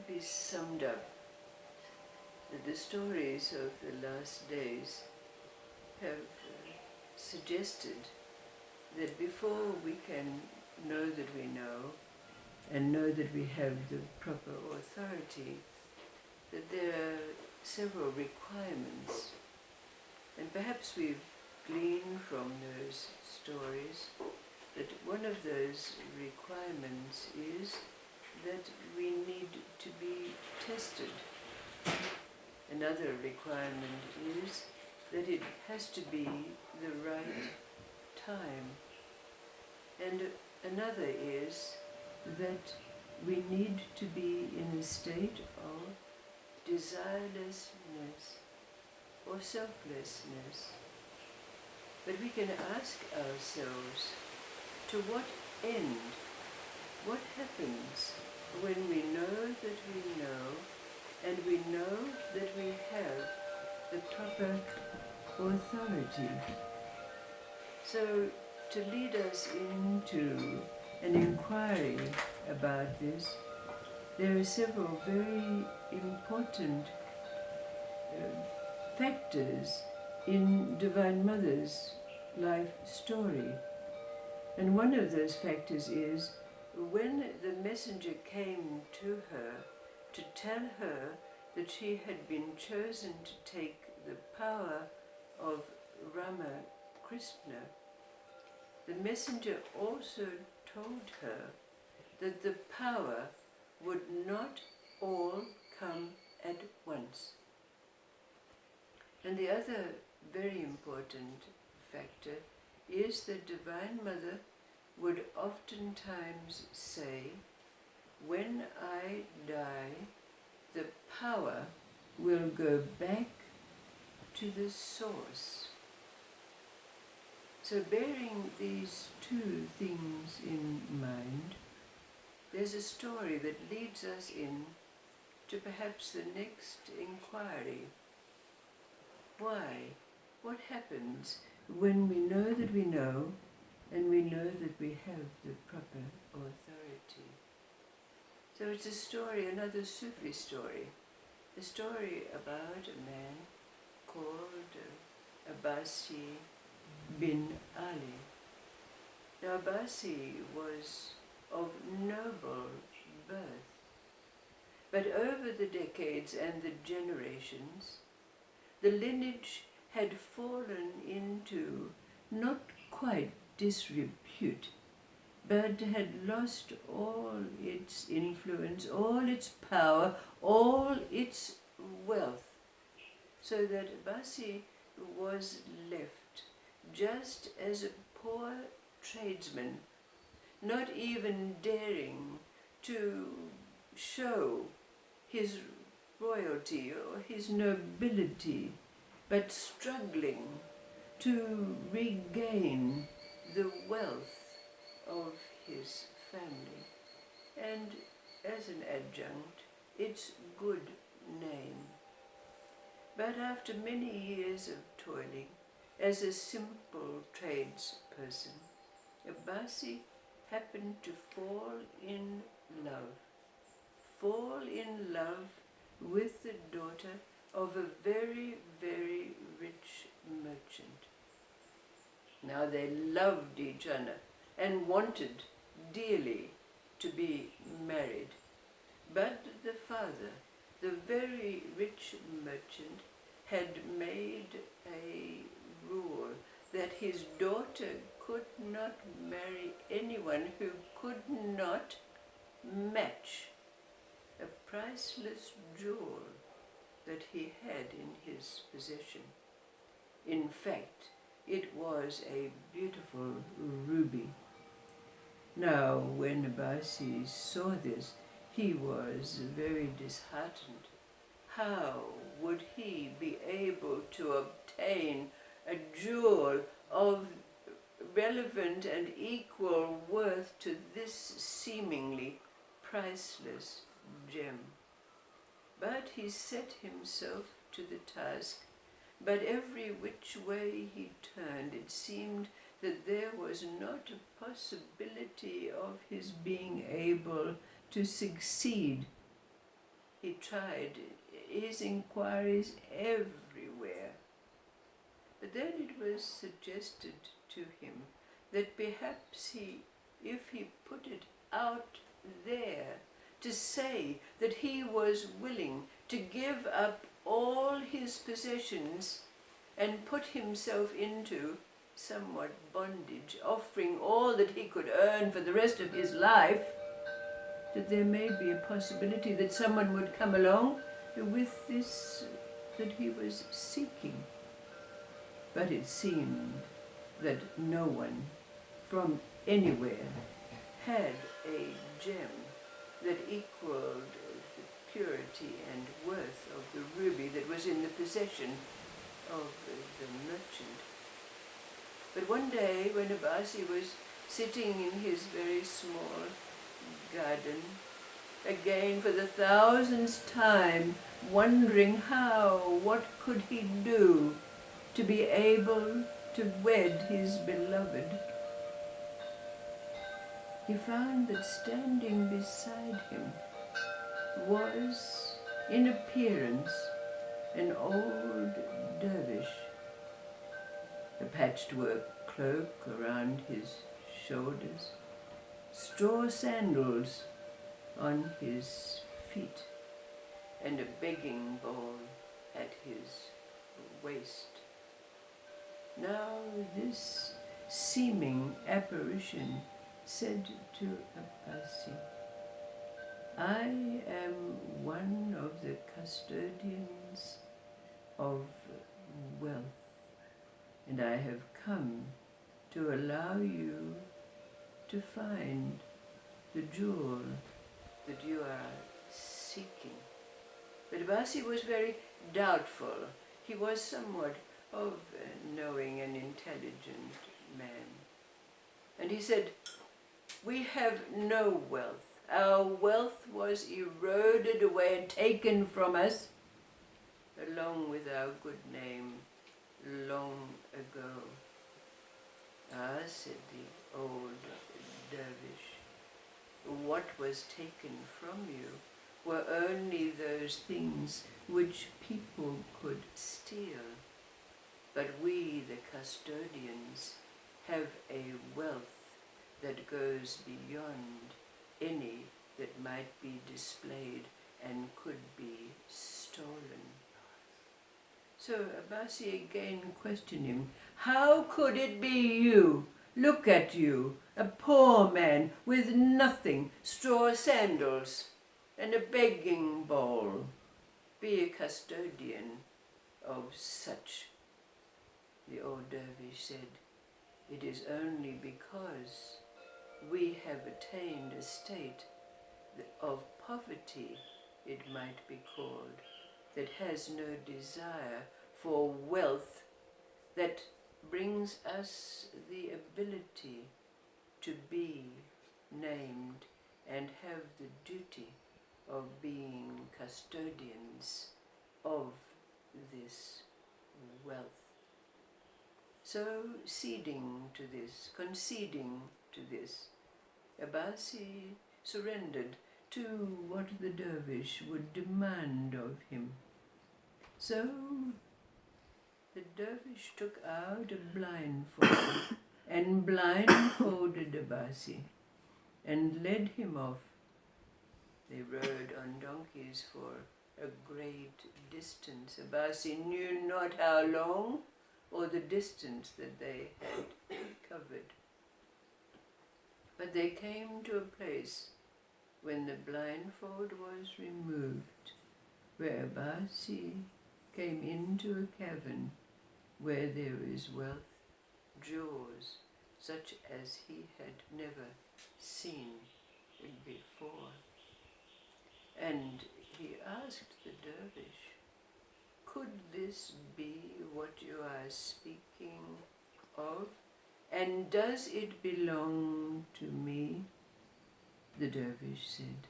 be summed up that the stories of the last days have suggested that before we can know that we know and know that we have the proper authority, that there are several requirements. And perhaps we've gleaned from those stories that one of those requirements is that we need to be tested. Another requirement is that it has to be the right time. And another is that we need to be in a state of desirelessness or selflessness. But we can ask ourselves, to what end? What happens when we know that we know, and we know that we have the proper authority? So, to lead us into an inquiry about this, there are several very important factors in Divine Mother's life story. And one of those factors is when the messenger came to her to tell her that she had been chosen to take the power of Rama Krishna, the messenger also told her that the power would not all come at once. And the other very important factor is that Divine Mother would oftentimes say, when I die, the power will go back to the source. So bearing these two things in mind, there's a story that leads us in to perhaps the next inquiry. Why? What happens when we know that we know, and we know that we have the proper authority? So it's a story, another Sufi story, a story about a man called Abasi bin Ali. Now Abasi was of noble birth, but over the decades and the generations, the lineage had fallen into not quite disrepute, but had lost all its influence, all its power, all its wealth, so that Abasi was left just as a poor tradesman, not even daring to show his royalty or his nobility, but struggling to regain the wealth of his family, and as an adjunct, its good name. But after many years of toiling as a simple tradesperson, Abasi happened to fall in love with the daughter of a very, very rich merchant. Now they loved each other and wanted dearly to be married. But the father, the very rich merchant, had made a rule that his daughter could not marry anyone who could not match a priceless jewel that he had in his possession. In fact, it was a beautiful ruby. Now, when Abasi saw this, he was very disheartened. How would he be able to obtain a jewel of relevant and equal worth to this seemingly priceless gem? But he set himself to the task, but every which way he turned, it seemed that there was not a possibility of his being able to succeed. He tried his inquiries everywhere. But then it was suggested to him that perhaps if he put it out there to say that he was willing to give up all his possessions and put himself into somewhat bondage, offering all that he could earn for the rest of his life, that there may be a possibility that someone would come along with this that he was seeking. But it seemed that no one from anywhere had a gem that equaled the purity and worth of the ruby that was in the possession of the merchant. But one day, when Abasi was sitting in his very small garden, again for the 1000th time, wondering what could he do to be able to wed his beloved, he found that standing beside him was, in appearance, an old dervish, a patchwork cloak around his shoulders, straw sandals on his feet, and a begging bowl at his waist. Now this seeming apparition said to Abasi, "I am one of the custodians of wealth, and I have come to allow you to find the jewel that you are seeking." But Abasi was very doubtful. He was somewhat of a knowing and intelligent man. And he said, "We have no wealth. Our wealth was eroded away and taken from us, along with our good name, long ago." "Ah," said the old dervish, "what was taken from you were only those things which people could steal. But we, the custodians, have a wealth that goes beyond any that might be displayed and could be stolen." So Abasi again questioned him. "How could it be you? Look at you, a poor man with nothing, straw sandals and a begging bowl, be a custodian of such?" The old dervish said, "It is only because we have attained a state of poverty, it might be called, that has no desire for wealth, that brings us the ability to be named and have the duty of being custodians of this wealth." So, conceding to this, Abasi surrendered to what the dervish would demand of him. So, the dervish took out a blindfold and blindfolded Abasi and led him off. They rode on donkeys for a great distance. Abasi knew not how long or the distance that they had covered. But they came to a place when the blindfold was removed, where Abasi came into a cavern where there is wealth, jewels, such as he had never seen before. And he asked the dervish, "Could this be what you are speaking of? And does it belong to me?" The dervish said,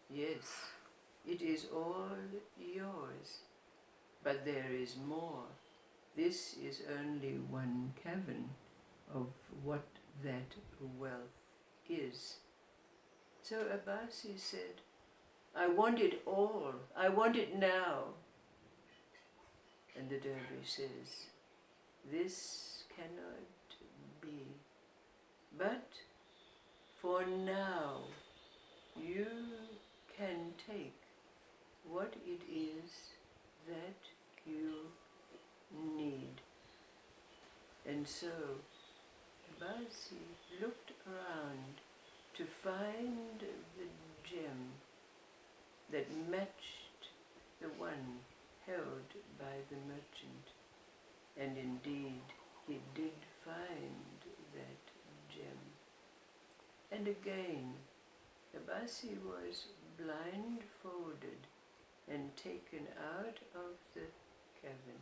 "Yes, it is all yours, but there is more. This is only one cavern of what that wealth is." So Abasi said, I want it all. I want it now. And the dervish says, this cannot be. But for now, you can take what it is that you need. And so Abasi looked around to find the gem that matched the one held by the merchant. And indeed, he did find that gem. And again, Abasi was blindfolded and taken out of the cavern,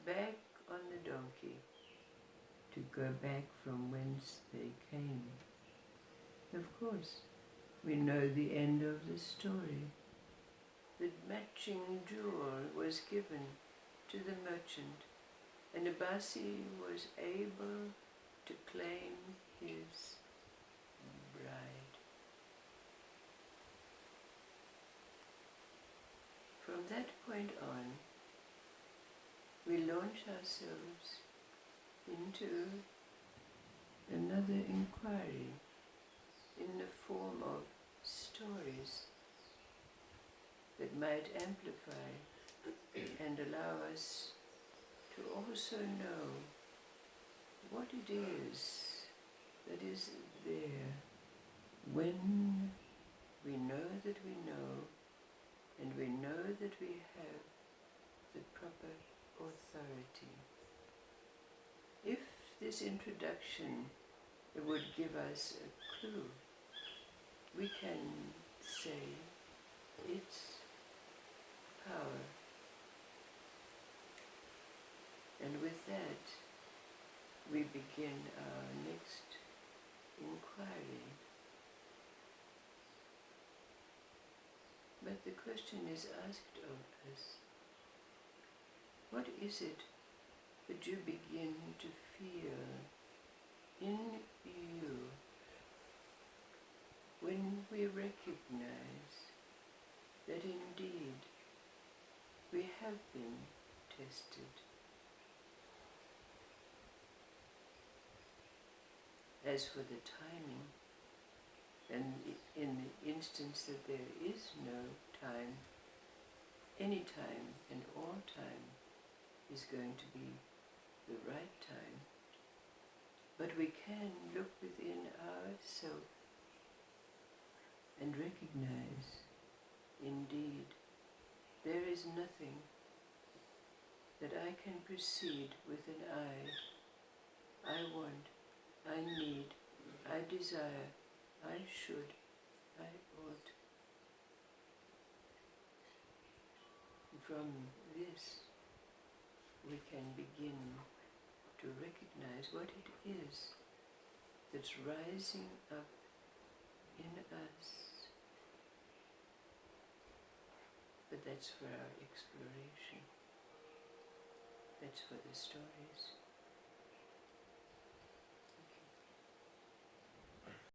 back on the donkey, to go back from whence they came. Of course, we know the end of the story. The matching jewel was given to the merchant, and Abasi was able to claim his bride. From that point on, we launch ourselves into another inquiry in the form of stories that might amplify and allow us to also know what it is that is there when we know that we know, and we know that we have the proper authority. If this introduction would give us a clue, we can say its power. And with that, we begin our next inquiry. But the question is asked of us, what is it that you begin to feel in you when we recognize that indeed we have been tested? As for the timing, and in the instance that there is no time, any time and all time is going to be the right time. But we can look within ourselves and recognize, indeed, there is nothing that I can proceed with an I want, I need, I desire, I should, I ought. From this, we can begin to recognize what it is that's rising up in us. But that's for our exploration. That's for the stories.